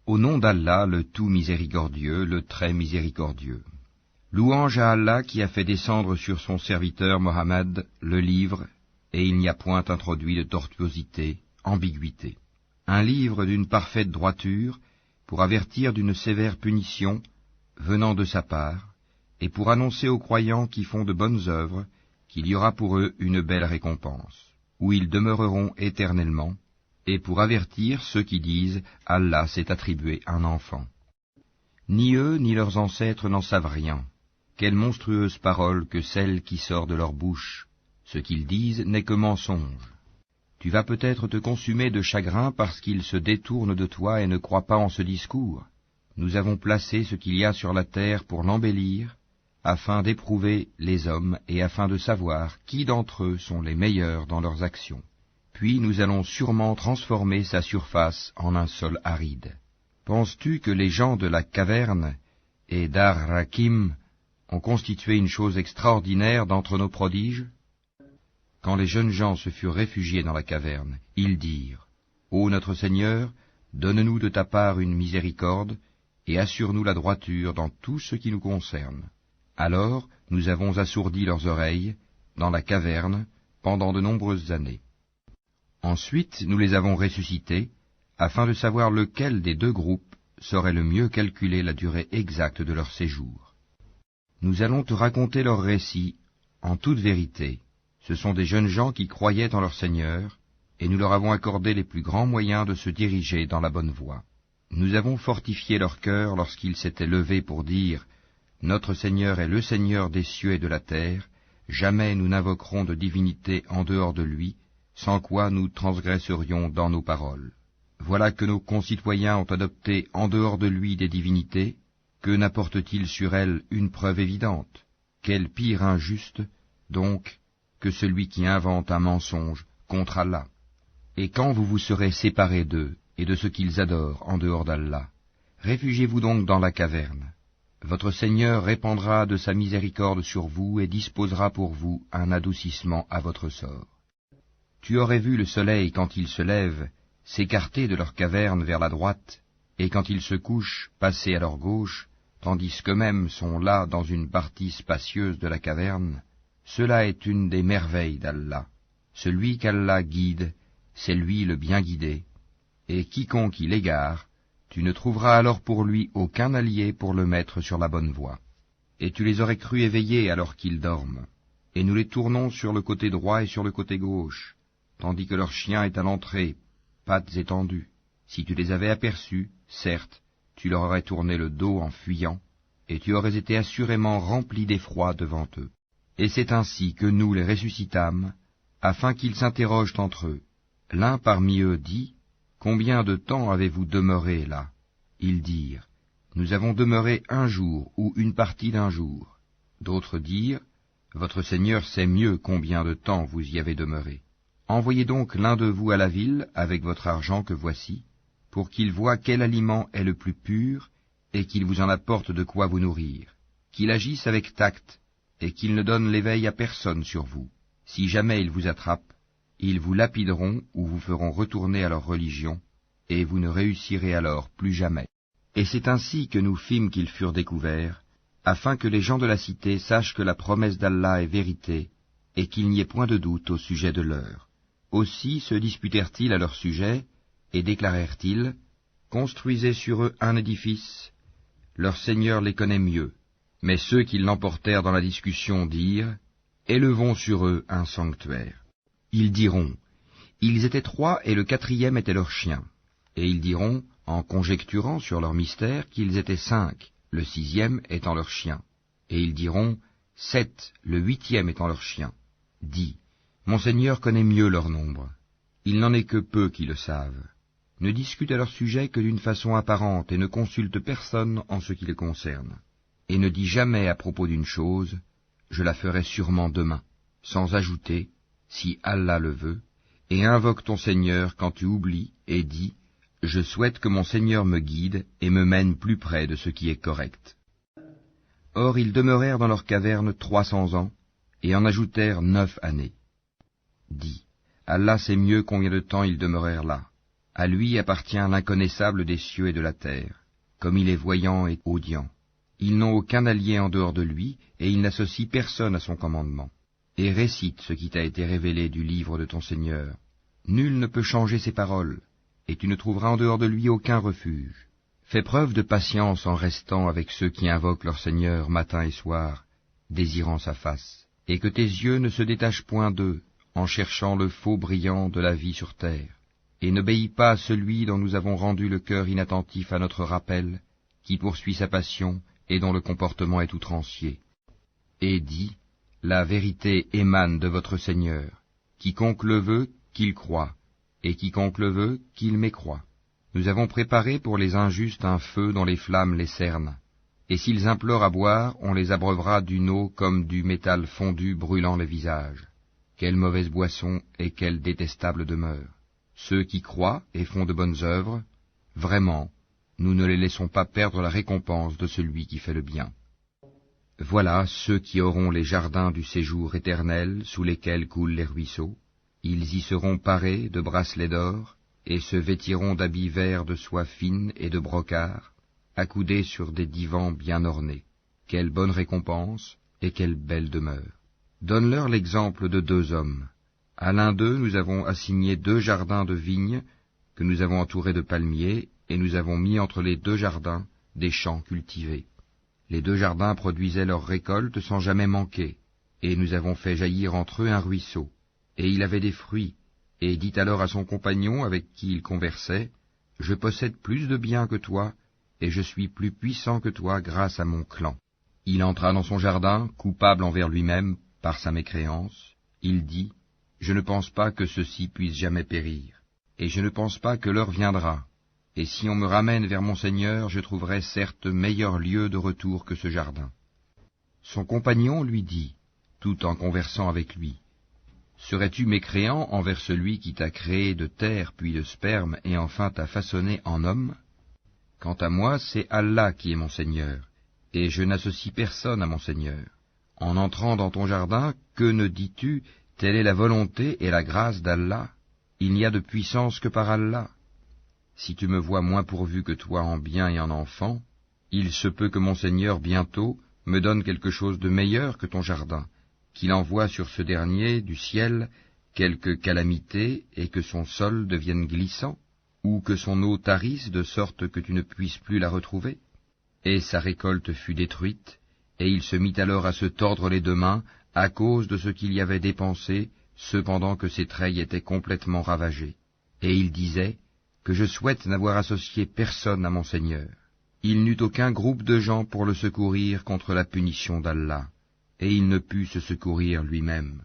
Au nom d'Allah, le tout miséricordieux, le très miséricordieux. Louange à Allah qui a fait descendre sur son serviteur Mohammed le livre, et il n'y a point introduit de tortuosité, ambiguïté. Un livre d'une parfaite droiture, pour avertir d'une sévère punition, venant de sa part, et pour annoncer aux croyants qui font de bonnes œuvres, qu'il y aura pour eux une belle récompense, où ils demeureront éternellement, et pour avertir ceux qui disent « Allah s'est attribué un enfant ». Ni eux ni leurs ancêtres n'en savent rien. Quelle monstrueuse parole que celle qui sort de leur bouche. Ce qu'ils disent n'est que mensonge. Tu vas peut-être te consumer de chagrin parce qu'ils se détournent de toi et ne croient pas en ce discours. Nous avons placé ce qu'il y a sur la terre pour l'embellir, afin d'éprouver les hommes et afin de savoir qui d'entre eux sont les meilleurs dans leurs actions. Puis nous allons sûrement transformer sa surface en un sol aride. Penses-tu que les gens de la caverne et d'Ar-Rakim ont constitué une chose extraordinaire d'entre nos prodiges? Quand les jeunes gens se furent réfugiés dans la caverne, ils dirent « Ô notre Seigneur, donne-nous de ta part une miséricorde, et assure-nous la droiture dans tout ce qui nous concerne. » Alors nous avons assourdi leurs oreilles, dans la caverne, pendant de nombreuses années. Ensuite nous les avons ressuscités, afin de savoir lequel des deux groupes saurait le mieux calculer la durée exacte de leur séjour. Nous allons te raconter leur récit, en toute vérité. Ce sont des jeunes gens qui croyaient en leur Seigneur, et nous leur avons accordé les plus grands moyens de se diriger dans la bonne voie. Nous avons fortifié leur cœur lorsqu'ils s'étaient levés pour dire « Notre Seigneur est le Seigneur des cieux et de la terre, jamais nous n'invoquerons de divinité en dehors de lui, sans quoi nous transgresserions dans nos paroles. Voilà que nos concitoyens ont adopté en dehors de lui des divinités, que n'apporte-t-il sur elles une preuve évidente? Quel pire injuste, donc, que celui qui invente un mensonge contre Allah. Et quand vous vous serez séparés d'eux et de ce qu'ils adorent en dehors d'Allah, réfugiez-vous donc dans la caverne. Votre Seigneur répandra de sa miséricorde sur vous et disposera pour vous un adoucissement à votre sort. Tu aurais vu le soleil quand il se lève s'écarter de leur caverne vers la droite, et quand il se couche passer à leur gauche, tandis qu'eux-mêmes sont là dans une partie spacieuse de la caverne. Cela est une des merveilles d'Allah. Celui qu'Allah guide, c'est lui le bien guidé, et quiconque il égare, tu ne trouveras alors pour lui aucun allié pour le mettre sur la bonne voie. Et tu les aurais crus éveillés alors qu'ils dorment, et nous les tournons sur le côté droit et sur le côté gauche, tandis que leur chien est à l'entrée, pattes étendues. Si tu les avais aperçus, certes, tu leur aurais tourné le dos en fuyant, et tu aurais été assurément rempli d'effroi devant eux. Et c'est ainsi que nous les ressuscitâmes, afin qu'ils s'interrogent entre eux. L'un parmi eux dit, « Combien de temps avez-vous demeuré là ?» Ils dirent, « Nous avons demeuré un jour ou une partie d'un jour. » D'autres dirent, « Votre Seigneur sait mieux combien de temps vous y avez demeuré. Envoyez donc l'un de vous à la ville avec votre argent que voici, pour qu'il voie quel aliment est le plus pur, et qu'il vous en apporte de quoi vous nourrir, qu'il agisse avec tact, et qu'ils ne donnent l'éveil à personne sur vous. Si jamais ils vous attrapent, ils vous lapideront ou vous feront retourner à leur religion, et vous ne réussirez alors plus jamais. » Et c'est ainsi que nous fîmes qu'ils furent découverts, afin que les gens de la cité sachent que la promesse d'Allah est vérité, et qu'il n'y ait point de doute au sujet de l'heure. Aussi se disputèrent-ils à leur sujet, et déclarèrent-ils, « Construisez sur eux un édifice, leur Seigneur les connaît mieux. » Mais ceux qui l'emportèrent dans la discussion dirent, « Élevons sur eux un sanctuaire. » Ils diront, « Ils étaient 3 et le 4e était leur chien. » Et ils diront, en conjecturant sur leur mystère, qu'ils étaient 5, le 6e étant leur chien. Et ils diront, 7, le 8e étant leur chien. Dis, mon Seigneur connaît mieux leur nombre. Il n'en est que peu qui le savent. Ne discute à leur sujet que d'une façon apparente et ne consulte personne en ce qui les concerne. Et ne dis jamais à propos d'une chose, je la ferai sûrement demain, sans ajouter, si Allah le veut, et invoque ton Seigneur quand tu oublies et dis, je souhaite que mon Seigneur me guide et me mène plus près de ce qui est correct. Or ils demeurèrent dans leur caverne 300 ans, et en ajoutèrent 9 années. Dis, Allah sait mieux combien de temps ils demeurèrent là. À lui appartient l'inconnaissable des cieux et de la terre, comme il est voyant et audient. Ils n'ont aucun allié en dehors de lui, et il n'associe personne à son commandement. Et récite ce qui t'a été révélé du livre de ton Seigneur. Nul ne peut changer ses paroles, et tu ne trouveras en dehors de lui aucun refuge. Fais preuve de patience en restant avec ceux qui invoquent leur Seigneur matin et soir, désirant sa face, et que tes yeux ne se détachent point d'eux, en cherchant le faux brillant de la vie sur terre. Et n'obéis pas à celui dont nous avons rendu le cœur inattentif à notre rappel, qui poursuit sa passion et dont le comportement est outrancier. Et dis, la vérité émane de votre Seigneur. Quiconque le veut, qu'il croie, et quiconque le veut, qu'il mécroie. Nous avons préparé pour les injustes un feu dont les flammes les cernent. Et s'ils implorent à boire, on les abreuvera d'une eau comme du métal fondu brûlant le visage. Quelle mauvaise boisson et quelle détestable demeure. Ceux qui croient et font de bonnes œuvres, vraiment, nous ne les laissons pas perdre la récompense de celui qui fait le bien. Voilà ceux qui auront les jardins du séjour éternel sous lesquels coulent les ruisseaux. Ils y seront parés de bracelets d'or, et se vêtiront d'habits verts de soie fine et de brocart, accoudés sur des divans bien ornés. Quelle bonne récompense et quelle belle demeure. Donne-leur l'exemple de 2 hommes. À l'un d'eux, nous avons assigné 2 jardins de vignes, que nous avons entourés de palmiers, et nous avons mis entre les 2 jardins des champs cultivés. Les 2 jardins produisaient leurs récoltes sans jamais manquer, et nous avons fait jaillir entre eux un ruisseau, et il avait des fruits, et dit alors à son compagnon avec qui il conversait, « Je possède plus de biens que toi, et je suis plus puissant que toi grâce à mon clan. » Il entra dans son jardin, coupable envers lui-même par sa mécréance. Il dit, « Je ne pense pas que ceci puisse jamais périr, et je ne pense pas que l'heure viendra. Et si on me ramène vers mon Seigneur, je trouverai certes meilleur lieu de retour que ce jardin. » Son compagnon lui dit, tout en conversant avec lui, « Serais-tu mécréant envers celui qui t'a créé de terre puis de sperme et enfin t'a façonné en homme? Quant à moi, c'est Allah qui est mon Seigneur, et je n'associe personne à mon Seigneur. En entrant dans ton jardin, que ne dis-tu, telle est la volonté et la grâce d'Allah? Il n'y a de puissance que par Allah. Si tu me vois moins pourvu que toi en biens et en enfants, il se peut que mon Seigneur bientôt me donne quelque chose de meilleur que ton jardin, qu'il envoie sur ce dernier du ciel quelque calamité et que son sol devienne glissant, ou que son eau tarisse de sorte que tu ne puisses plus la retrouver. » Et sa récolte fut détruite, et il se mit alors à se tordre les 2 mains à cause de ce qu'il y avait dépensé, cependant que ses treilles étaient complètement ravagées. Et il disait, « Que je souhaite n'avoir associé personne à mon Seigneur. » Il n'eut aucun groupe de gens pour le secourir contre la punition d'Allah, et il ne put se secourir lui-même.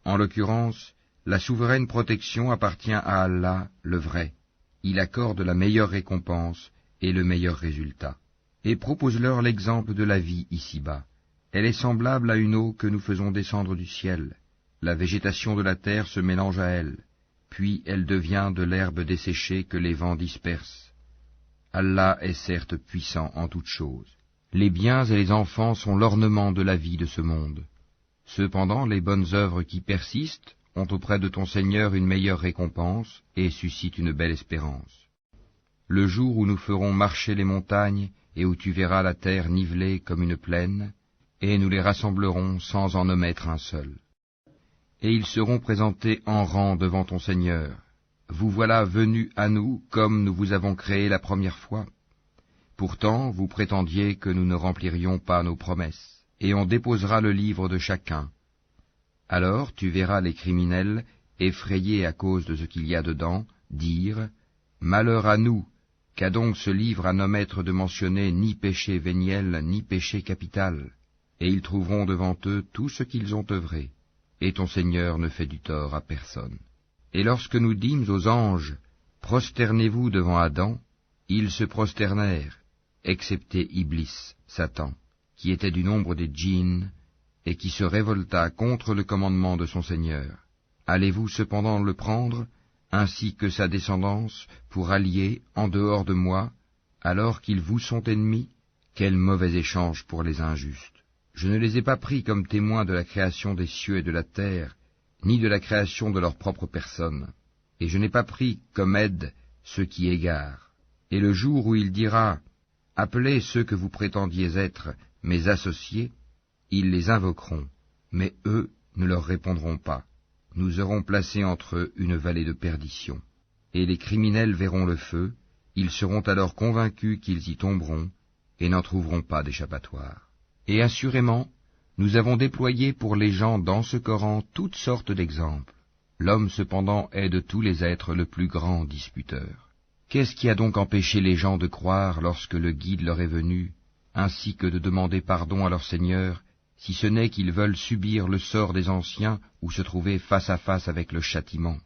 En l'occurrence, la souveraine protection appartient à Allah, le vrai. Il accorde la meilleure récompense et le meilleur résultat. Et propose-leur l'exemple de la vie ici-bas. Elle est semblable à une eau que nous faisons descendre du ciel. La végétation de la terre se mélange à elle, puis elle devient de l'herbe desséchée que les vents dispersent. Allah est certes puissant en toutes choses. Les biens et les enfants sont l'ornement de la vie de ce monde. Cependant, les bonnes œuvres qui persistent ont auprès de ton Seigneur une meilleure récompense et suscitent une belle espérance. Le jour où nous ferons marcher les montagnes et où tu verras la terre nivelée comme une plaine, et nous les rassemblerons sans en omettre un seul. Et ils seront présentés en rang devant ton Seigneur. Vous voilà venus à nous comme nous vous avons créé la première fois. Pourtant, vous prétendiez que nous ne remplirions pas nos promesses, et on déposera le livre de chacun. Alors tu verras les criminels, effrayés à cause de ce qu'il y a dedans, dire « Malheur à nous, qu'a donc ce livre à n'omettre de mentionner ni péché véniel, ni péché capital ?» Et ils trouveront devant eux tout ce qu'ils ont œuvré, et ton Seigneur ne fait du tort à personne. Et lorsque nous dîmes aux anges, « Prosternez-vous devant Adam », ils se prosternèrent, excepté Iblis, Satan, qui était du nombre des djinns, et qui se révolta contre le commandement de son Seigneur. Allez-vous cependant le prendre, ainsi que sa descendance, pour allier en dehors de moi, alors qu'ils vous sont ennemis? Quel mauvais échange pour les injustes! Je ne les ai pas pris comme témoins de la création des cieux et de la terre, ni de la création de leur propre personne, et je n'ai pas pris comme aide ceux qui égarent. Et le jour où il dira « Appelez ceux que vous prétendiez être mes associés », ils les invoqueront, mais eux ne leur répondront pas. Nous aurons placé entre eux une vallée de perdition. Et les criminels verront le feu, ils seront alors convaincus qu'ils y tomberont, et n'en trouveront pas d'échappatoire. Et assurément, nous avons déployé pour les gens dans ce Coran toutes sortes d'exemples. L'homme cependant est de tous les êtres le plus grand disputeur. Qu'est-ce qui a donc empêché les gens de croire lorsque le guide leur est venu, ainsi que de demander pardon à leur Seigneur, si ce n'est qu'ils veulent subir le sort des anciens ou se trouver face à face avec le châtiment?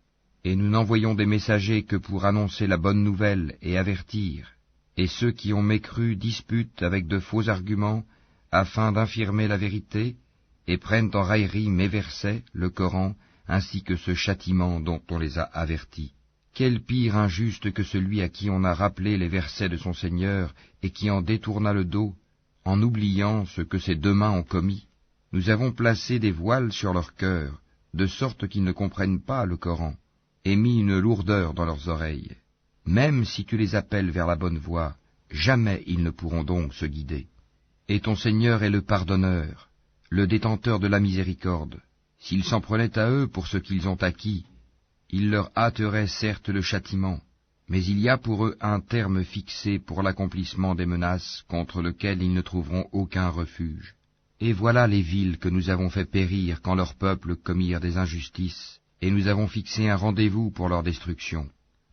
Et nous n'envoyons des messagers que pour annoncer la bonne nouvelle et avertir, et ceux qui ont mécru disputent avec de faux arguments, afin d'infirmer la vérité, et prennent en raillerie mes versets, le Coran, ainsi que ce châtiment dont on les a avertis. Quel pire injuste que celui à qui on a rappelé les versets de son Seigneur, et qui en détourna le dos, en oubliant ce que ses deux mains ont commis. Nous avons placé des voiles sur leur cœur, de sorte qu'ils ne comprennent pas le Coran, et mis une lourdeur dans leurs oreilles. Même si tu les appelles vers la bonne voie, jamais ils ne pourront donc se guider. Et ton Seigneur est le pardonneur, le détenteur de la miséricorde. S'ils s'en prenaient à eux pour ce qu'ils ont acquis, il leur hâterait certes le châtiment, mais il y a pour eux un terme fixé pour l'accomplissement des menaces contre lequel ils ne trouveront aucun refuge. Et voilà les villes que nous avons fait périr quand leurs peuples commirent des injustices, et nous avons fixé un rendez-vous pour leur destruction.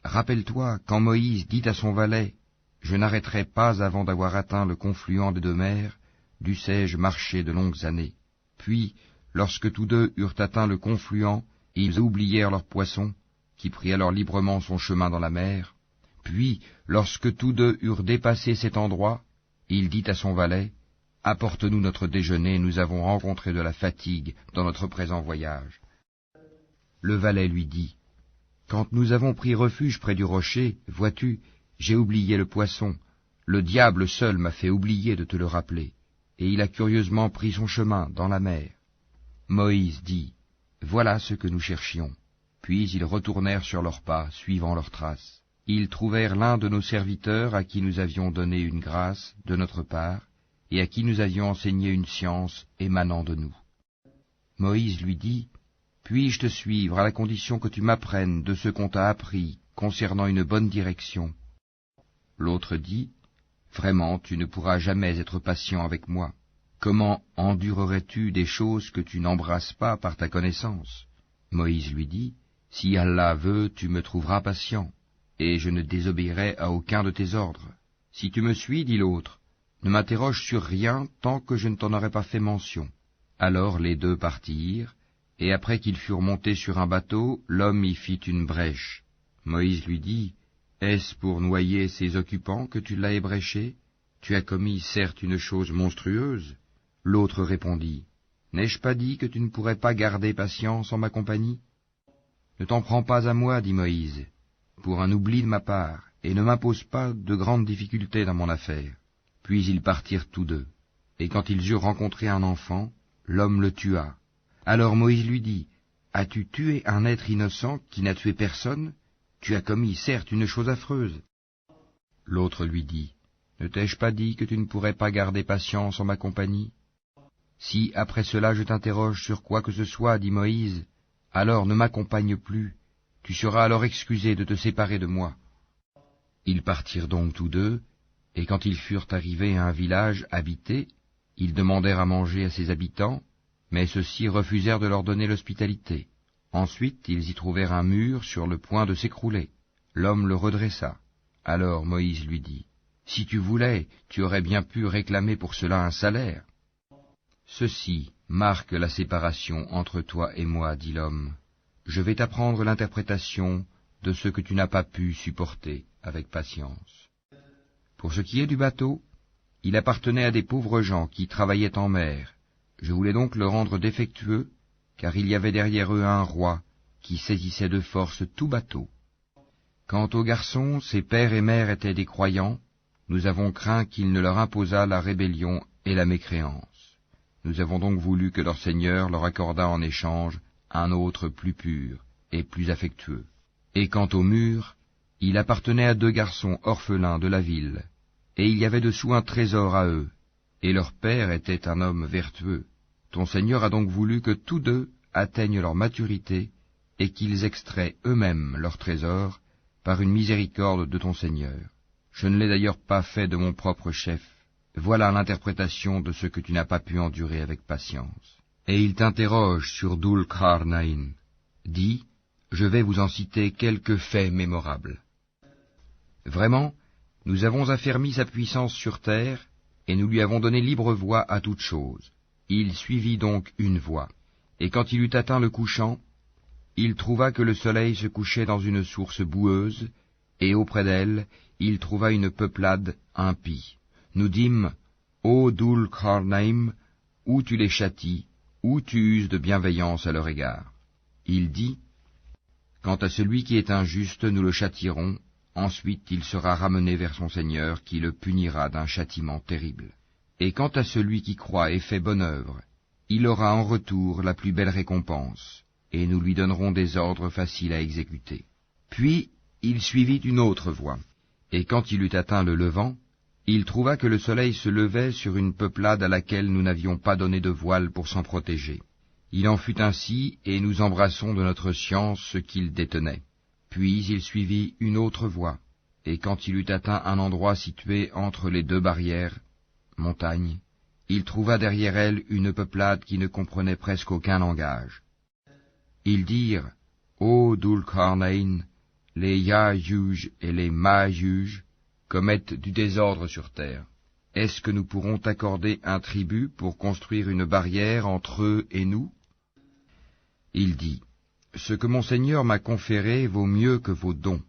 Rappelle-toi quand Moïse dit à son valet, « Je n'arrêterai pas avant d'avoir atteint le confluent des deux mers, dussé-je marcher de longues années. » Puis, lorsque tous deux eurent atteint le confluent, ils oublièrent leur poisson, qui prit alors librement son chemin dans la mer. Puis, lorsque tous deux eurent dépassé cet endroit, il dit à son valet, « Apporte-nous notre déjeuner, nous avons rencontré de la fatigue dans notre présent voyage. » Le valet lui dit, « Quand nous avons pris refuge près du rocher, vois-tu, j'ai oublié le poisson. Le diable seul m'a fait oublier de te le rappeler. » Et il a curieusement pris son chemin dans la mer. Moïse dit, « Voilà ce que nous cherchions. » Puis ils retournèrent sur leurs pas, suivant leurs traces. Ils trouvèrent l'un de nos serviteurs à qui nous avions donné une grâce de notre part, et à qui nous avions enseigné une science émanant de nous. Moïse lui dit, « Puis-je te suivre à la condition que tu m'apprennes de ce qu'on t'a appris concernant une bonne direction ?» L'autre dit, « Vraiment, tu ne pourras jamais être patient avec moi. Comment endurerais-tu des choses que tu n'embrasses pas par ta connaissance ?» Moïse lui dit, « Si Allah veut, tu me trouveras patient, et je ne désobéirai à aucun de tes ordres. Si tu me suis, dit l'autre, ne m'interroge sur rien tant que je ne t'en aurai pas fait mention. » Alors les deux partirent, et après qu'ils furent montés sur un bateau, l'homme y fit une brèche. Moïse lui dit, « Est-ce pour noyer ces occupants que tu l'as ébréché? Tu as commis certes une chose monstrueuse. » L'autre répondit, « N'ai-je pas dit que tu ne pourrais pas garder patience en ma compagnie? » « Ne t'en prends pas à moi, dit Moïse, pour un oubli de ma part, et ne m'impose pas de grandes difficultés dans mon affaire. » Puis ils partirent tous deux, et quand ils eurent rencontré un enfant, l'homme le tua. Alors Moïse lui dit, « As-tu tué un être innocent qui n'a tué personne? Tu as commis certes une chose affreuse. » L'autre lui dit, « Ne t'ai-je pas dit que tu ne pourrais pas garder patience en ma compagnie? Si après cela je t'interroge sur quoi que ce soit, dit Moïse, alors ne m'accompagne plus, tu seras alors excusé de te séparer de moi. » Ils partirent donc tous deux, et quand ils furent arrivés à un village habité, ils demandèrent à manger à ses habitants, mais ceux-ci refusèrent de leur donner l'hospitalité. Ensuite ils y trouvèrent un mur sur le point de s'écrouler. L'homme le redressa. Alors Moïse lui dit, « Si tu voulais, tu aurais bien pu réclamer pour cela un salaire. » Ceci marque la séparation entre toi et moi, dit l'homme. Je vais t'apprendre l'interprétation de ce que tu n'as pas pu supporter avec patience. Pour ce qui est du bateau, il appartenait à des pauvres gens qui travaillaient en mer. Je voulais donc le rendre défectueux, car il y avait derrière eux un roi qui saisissait de force tout bateau. Quant aux garçons, ses pères et mères étaient des croyants, nous avons craint qu'il ne leur imposât la rébellion et la mécréance. Nous avons donc voulu que leur Seigneur leur accordât en échange un autre plus pur et plus affectueux. Et quant au mur, Il appartenait à 2 garçons orphelins de la ville, et il y avait dessous un trésor à eux, et leur père était un homme vertueux. Ton Seigneur a donc voulu que tous 2 atteignent leur maturité, et qu'ils extraient eux-mêmes leur trésor, par une miséricorde de ton Seigneur. Je ne l'ai d'ailleurs pas fait de mon propre chef. Voilà l'interprétation de ce que tu n'as pas pu endurer avec patience. Et il t'interroge sur Dhul Qarnayn. Dis, je vais vous en citer quelques faits mémorables. Vraiment, nous avons affermi sa puissance sur terre, et nous lui avons donné libre voie à toute chose. Il suivit donc une voie, et quand il eut atteint le couchant, il trouva que le soleil se couchait dans une source boueuse, et auprès d'elle, il trouva une peuplade impie. Nous dîmes, ô Dhul Qarnayn, ou tu les châties, ou tu uses de bienveillance à leur égard. Il dit, quant à celui qui est injuste, nous le châtierons, ensuite il sera ramené vers son Seigneur, qui le punira d'un châtiment terrible. Et quant à celui qui croit et fait bonne œuvre, il aura en retour la plus belle récompense, et nous lui donnerons des ordres faciles à exécuter. Puis il suivit une autre voie, et quand il eut atteint le levant, il trouva que le soleil se levait sur une peuplade à laquelle nous n'avions pas donné de voile pour s'en protéger. Il en fut ainsi, et nous embrassons de notre science ce qu'il détenait. Puis il suivit une autre voie, et quand il eut atteint un endroit situé entre les 2 barrières, montagnes, il trouva derrière elle une peuplade qui ne comprenait presque aucun langage. Ils dirent, ô Dhul Qarnayn, les Ya'juj et les Ma'juj commettent du désordre sur terre. Est-ce que nous pourrons t'accorder un tribut pour construire une barrière entre eux et nous? Il dit, ce que mon Seigneur m'a conféré vaut mieux que vos dons.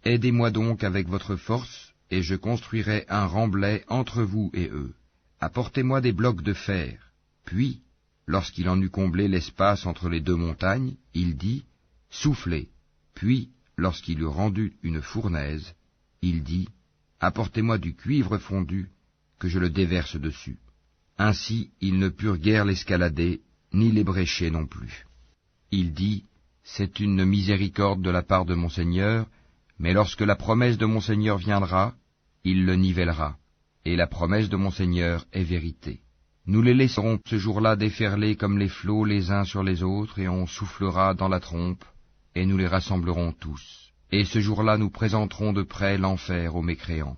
Aidez-moi donc avec votre force, et je construirai un remblai entre vous et eux. Apportez-moi des blocs de fer. Puis, lorsqu'il en eut comblé l'espace entre les 2 montagnes, il dit, soufflez. Puis, lorsqu'il eut rendu une fournaise, il dit, apportez-moi du cuivre fondu, que je le déverse dessus. Ainsi, ils ne purent guère l'escalader, ni l'ébrécher non plus. Il dit, c'est une miséricorde de la part de mon Seigneur, mais lorsque la promesse de mon Seigneur viendra, il le nivellera, et la promesse de mon Seigneur est vérité. Nous les laisserons ce jour-là déferler comme les flots les uns sur les autres, et on soufflera dans la trompe, et nous les rassemblerons tous. Et ce jour-là nous présenterons de près l'enfer aux mécréants,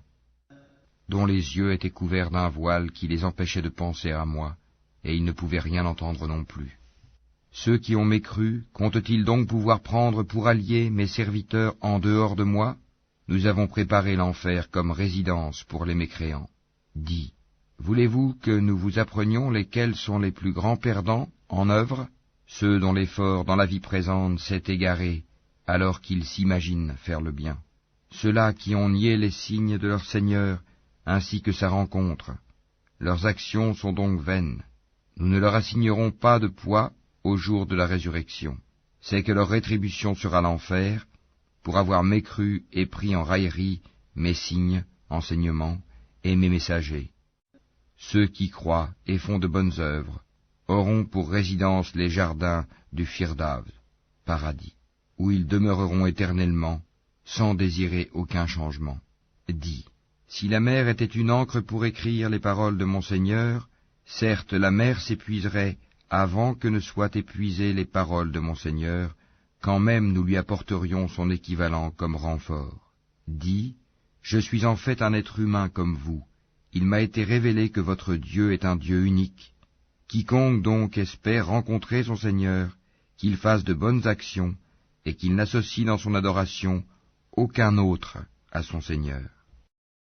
dont les yeux étaient couverts d'un voile qui les empêchait de penser à moi, et ils ne pouvaient rien entendre non plus. Ceux qui ont mécru, comptent-ils donc pouvoir prendre pour alliés mes serviteurs en dehors de moi? Nous avons préparé l'enfer comme résidence pour les mécréants. Dis, voulez-vous que nous vous apprenions lesquels sont les plus grands perdants en œuvre? Ceux dont l'effort dans la vie présente s'est égaré, alors qu'ils s'imaginent faire le bien. Ceux-là qui ont nié les signes de leur Seigneur, ainsi que sa rencontre. Leurs actions sont donc vaines. Nous ne leur assignerons pas de poids au jour de la résurrection. C'est que leur rétribution sera l'enfer, pour avoir mécru et pris en raillerie mes signes, enseignements, et mes messagers. Ceux qui croient et font de bonnes œuvres auront pour résidence les jardins du Firdaus, paradis, où ils demeureront éternellement, sans désirer aucun changement. Dis, si la mer était une encre pour écrire les paroles de mon Seigneur, certes la mer s'épuiserait avant que ne soient épuisées les paroles de mon Seigneur, quand même nous lui apporterions son équivalent comme renfort. Dis, je suis en fait un être humain comme vous. Il m'a été révélé que votre Dieu est un Dieu unique. Quiconque donc espère rencontrer son Seigneur, qu'il fasse de bonnes actions, et qu'il n'associe dans son adoration aucun autre à son Seigneur.